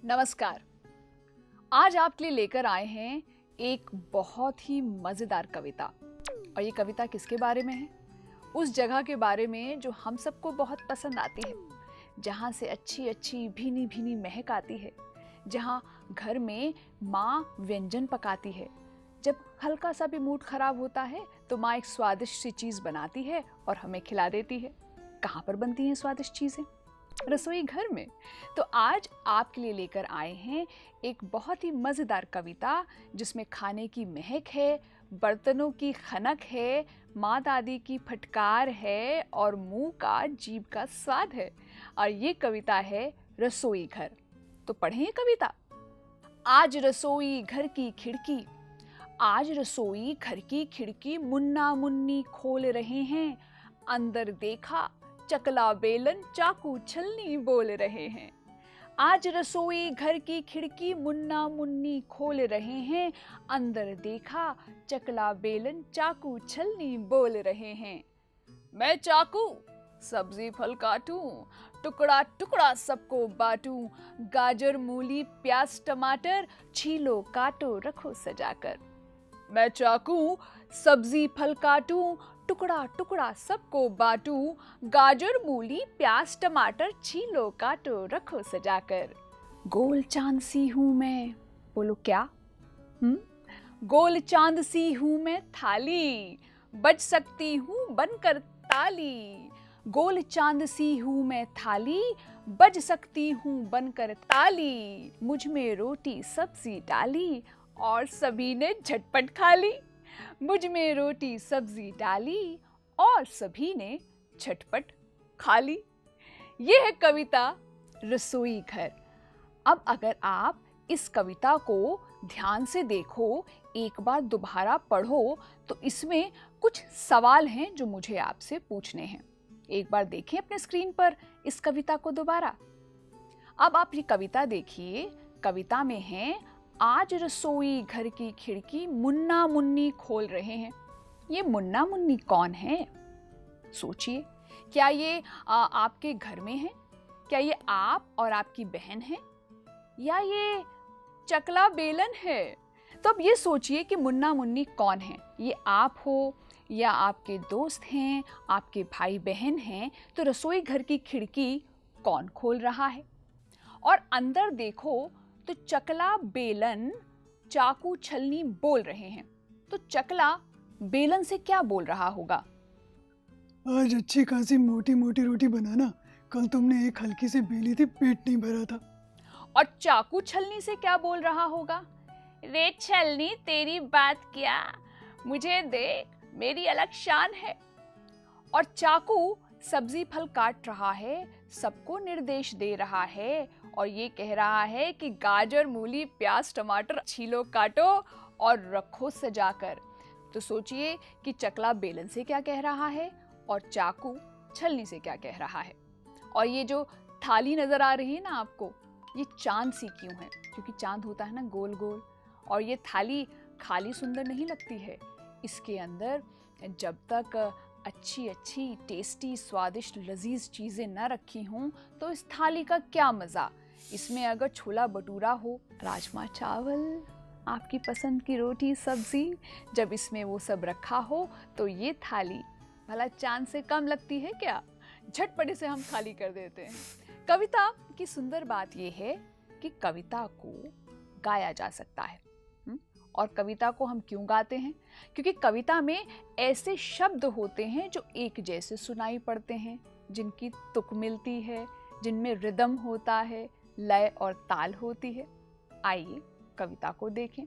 नमस्कार। आज आपके लिए लेकर आए हैं एक बहुत ही मज़ेदार कविता। और ये कविता किसके बारे में है? उस जगह के बारे में जो हम सबको बहुत पसंद आती है, जहाँ से अच्छी अच्छी भीनी भीनी महक आती है, जहाँ घर में माँ व्यंजन पकाती है। जब हल्का सा भी मूड खराब होता है तो माँ एक स्वादिष्ट सी चीज़ बनाती है और हमें खिला देती है। कहाँ पर बनती हैं स्वादिष्ट चीज़ें? रसोई घर में। तो आज आपके लिए लेकर आए हैं एक बहुत ही मज़ेदार कविता जिसमें खाने की महक है, बर्तनों की खनक है, माँ दादी की फटकार है और मुंह का जीभ का स्वाद है। और ये कविता है रसोई घर। तो पढ़ें ये कविता। आज रसोई घर की खिड़की, आज रसोई घर की खिड़की मुन्ना मुन्नी खोल रहे हैं। अंदर देखा चकला बेलन चाकू छलनी बोल रहे हैं। आज रसोई घर की खिड़की मुन्ना मुन्नी खोल रहे हैं। अंदर देखा चकला बेलन चाकू छलनी बोल रहे हैं। मैं चाकू सब्जी फल काटूं, टुकड़ा टुकड़ा सबको बांटूं। गाजर मूली प्याज टमाटर छीलो काटो रखो सजाकर। मैं चाकू सब्जी फल काटूं, टुकड़ा टुकड़ा सबको बांटूं। गाजर मूली प्याज टमाटर छीलो काटो रखो सजाकर। गोल चांद सी हूं मैं, बोलो क्या? गोल चांद सी हूं मैं थाली, बज सकती हूँ बनकर ताली। गोल चांद सी हूँ मैं थाली, बज सकती हूँ बनकर ताली। मुझ में रोटी सब्जी डाली और सभी ने झटपट खा ली। मुझ में रोटी सब्जी डाली और सभी ने झटपट खा ली। ये है कविता रसोई घर। अब अगर आप इस कविता को ध्यान से देखो, एक बार दोबारा पढ़ो, तो इसमें कुछ सवाल हैं जो मुझे आपसे पूछने हैं। एक बार देखें अपने स्क्रीन पर इस कविता को दोबारा। अब आप ये कविता देखिए। कविता में है आज रसोई घर की खिड़की मुन्ना मुन्नी खोल रहे हैं। ये मुन्ना मुन्नी कौन है? सोचिए। क्या ये आपके घर में है? क्या ये आप और आपकी बहन है, या ये चकला बेलन है? तो अब ये सोचिए कि मुन्ना मुन्नी कौन है। ये आप हो या आपके दोस्त हैं, आपके भाई बहन हैं। तो रसोई घर की खिड़की कौन खोल रहा है? और अंदर देखो तो चकला बेलन चाकू छलनी बोल रहे हैं। तो चकला बेलन से क्या बोल रहा होगा? आज अच्छी खासी मोटी मोटी रोटी बनाना, कल तुमने एक हल्की सी बेली थी, पेट नहीं भरा था। और चाकू छलनी से क्या बोल रहा होगा? रे छलनी तेरी बात क्या, मुझे देख मेरी अलग शान है। और चाकू सब्जी फल काट रहा है, सबको निर्देश दे रहा है और ये कह रहा है कि गाजर मूली प्याज टमाटर छीलो काटो और रखो सजाकर। तो सोचिए कि चकला बेलन से क्या कह रहा है और चाकू छलनी से क्या कह रहा है। और ये जो थाली नजर आ रही है ना आपको, ये चांद सी क्यों है? क्योंकि चांद होता है ना गोल गोल। और ये थाली खाली सुंदर नहीं लगती है, इसके अंदर जब तक अच्छी अच्छी टेस्टी स्वादिष्ट लजीज चीज़ें न रखी हों तो इस थाली का क्या मज़ा। इसमें अगर छोला भटूरा हो, राजमा चावल, आपकी पसंद की रोटी सब्जी, जब इसमें वो सब रखा हो तो ये थाली भला चांद से कम लगती है क्या? झटपट से हम खाली कर देते हैं। कविता की सुंदर बात यह है कि कविता को गाया जा सकता है। और कविता को हम क्यों गाते हैं? क्योंकि कविता में ऐसे शब्द होते हैं जो एक जैसे सुनाई पड़ते हैं, जिनकी तुक मिलती है, जिनमें रिदम होता है, लय और ताल होती है। आइए कविता को देखें।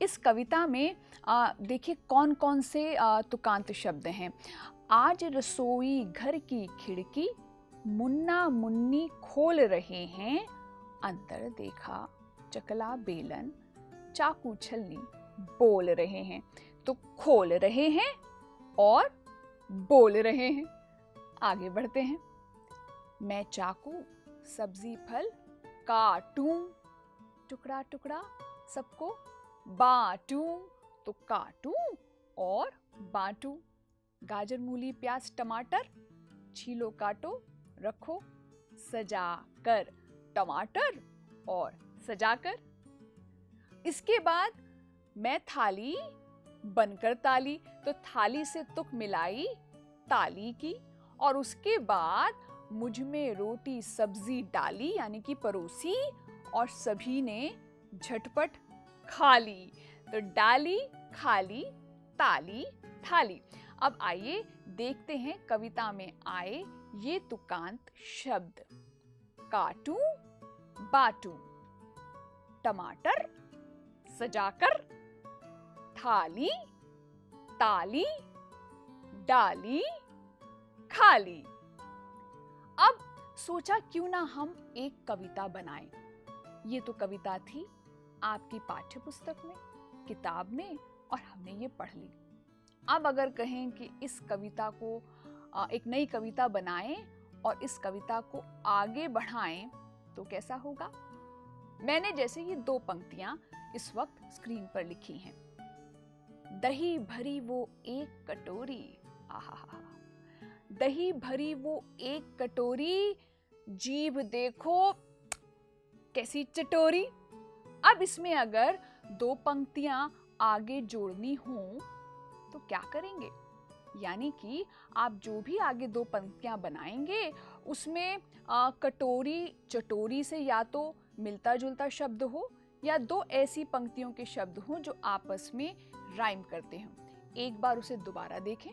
इस कविता में देखिए कौन कौन से तुकांत शब्द हैं। आज रसोई घर की खिड़की मुन्ना मुन्नी खोल रहे हैं। अंदर देखा चकला बेलन चाकू छलनी बोल रहे हैं। तो खोल रहे हैं और बोल रहे हैं। आगे बढ़ते हैं। मैं चाकू सब्जी फल काटूं, टुकड़ा टुकड़ा सबको बांटूं। तो काटूं और बांटूं। गाजर मूली प्याज टमाटर छीलो काटो रखो सजा कर। टमाटर और सजाकर। इसके बाद मैं थाली बनकर ताली, तो थाली से तुक मिलाई ताली की, और उसके बाद मुझ में रोटी सब्जी डाली यानी कि परोसी, और सभी ने झटपट खा ली। तो डाली, खाली, ताली, थाली। अब आइए देखते हैं कविता में आए ये तुकांत शब्द। काटूं, बाटूं, टमाटर, सजाकर, थाली, ताली, डाली, खाली। अब सोचा क्यों ना हम एक कविता बनाएं। ये तो कविता थी आपकी पाठ्य पुस्तक में, किताब में, और हमने ये पढ़ ली। अब अगर कहें कि इस कविता को एक नई कविता बनाएं और इस कविता को आगे बढ़ाएं तो कैसा होगा? मैंने जैसे ये 2 पंक्तियां इस वक्त स्क्रीन पर लिखी हैं। दही भरी वो एक कटोरी, आहा, दही भरी वो एक कटोरी, जीभ देखो कैसी चटोरी। अब इसमें अगर 2 पंक्तियां आगे जोड़नी हो तो क्या करेंगे? यानी कि आप जो भी आगे 2 पंक्तियां बनाएंगे उसमें कटोरी चटोरी से या तो मिलता जुलता शब्द हो या 2 ऐसी पंक्तियों के शब्द हों जो आपस में राइम करते हों। एक बार उसे दोबारा देखें।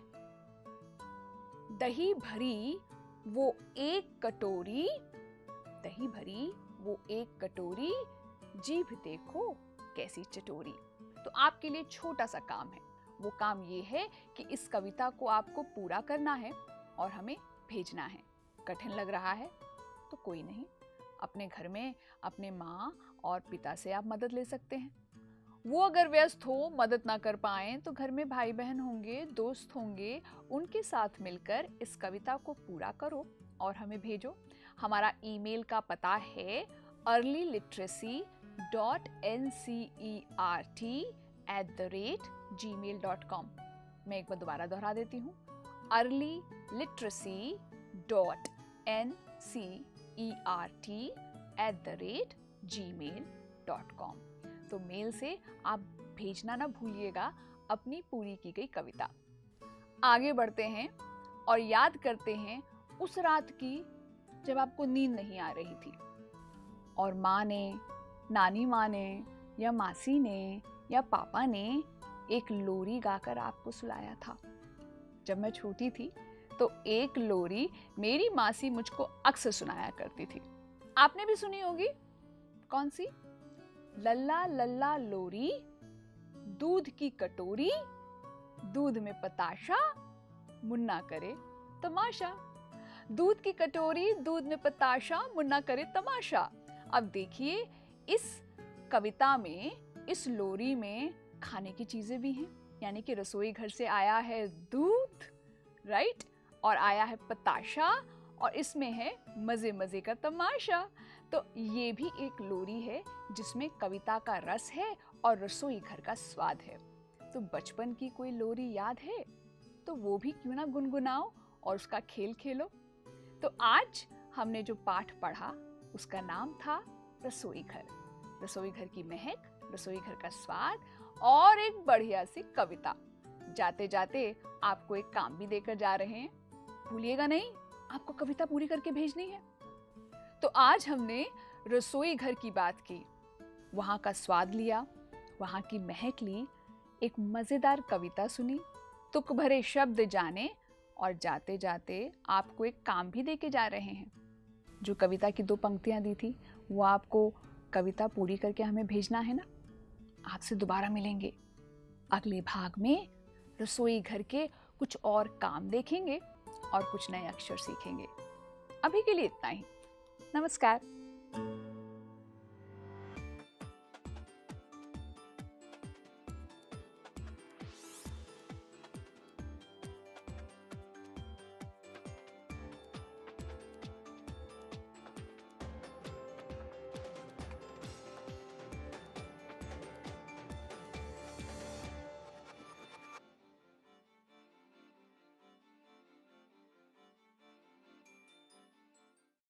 दही भरी वो एक कटोरी, दही भरी वो एक कटोरी, जीभ देखो कैसी चटोरी। तो आपके लिए छोटा सा काम है। वो काम ये है कि इस कविता को आपको पूरा करना है और हमें भेजना है। कठिन लग रहा है तो कोई नहीं, अपने घर में अपने माँ और पिता से आप मदद ले सकते हैं। वो अगर व्यस्त हो, मदद ना कर पाए, तो घर में भाई बहन होंगे, दोस्त होंगे, उनके साथ मिलकर इस कविता को पूरा करो और हमें भेजो। हमारा ईमेल का पता है earlyliteracy.ncert@gmail.com। मैं एक बार दोबारा दोहरा देती हूँ, earlyliteracy.ncert@gmail.com। तो मेल से आप भेजना ना भूलिएगा अपनी पूरी की गई कविता। आगे बढ़ते हैं और याद करते हैं उस रात की जब आपको नींद नहीं आ रही थी और माँ ने, नानी माँ ने या मासी ने या पापा ने एक लोरी गाकर आपको सुलाया था। जब मैं छोटी थी तो एक लोरी मेरी मासी मुझको अक्सर सुनाया करती थी। आपने भी सुनी होगी। कौन सी? लल्ला लल्ला लोरी, दूध की कटोरी, दूध में पताशा, मुन्ना करे तमाशा। दूध की कटोरी, दूध में पताशा, मुन्ना करे तमाशा। अब देखिए इस कविता में, इस लोरी में खाने की चीजें भी हैं, यानी कि रसोई घर से आया है दूध, राइट, और आया है पताशा, और इसमें है मजे मजे का तमाशा। तो ये भी एक लोरी है जिसमें कविता का रस है और रसोई घर का स्वाद है। तो बचपन की कोई लोरी याद है तो वो भी क्यों ना गुनगुनाओ और उसका खेल खेलो। तो आज हमने जो पाठ पढ़ा उसका नाम था रसोई घर। रसोई घर की महक, रसोई घर का स्वाद और एक बढ़िया सी कविता। जाते जाते आपको एक काम भी देकर जा रहे हैं, भूलिएगा नहीं, आपको कविता पूरी करके भेजनी है। तो आज हमने रसोई घर की बात की, वहां का स्वाद लिया, वहां की महक ली, एक मजेदार कविता सुनी, तुक भरे शब्द जाने, और जाते जाते आपको एक काम भी देके जा रहे हैं। जो कविता की 2 पंक्तियां दी थी वो आपको कविता पूरी करके हमें भेजना है ना। आपसे दोबारा मिलेंगे अगले भाग में। रसोई घर के कुछ और काम देखेंगे और कुछ नए अक्षर सीखेंगे। अभी के लिए इतना ही। नमस्कार।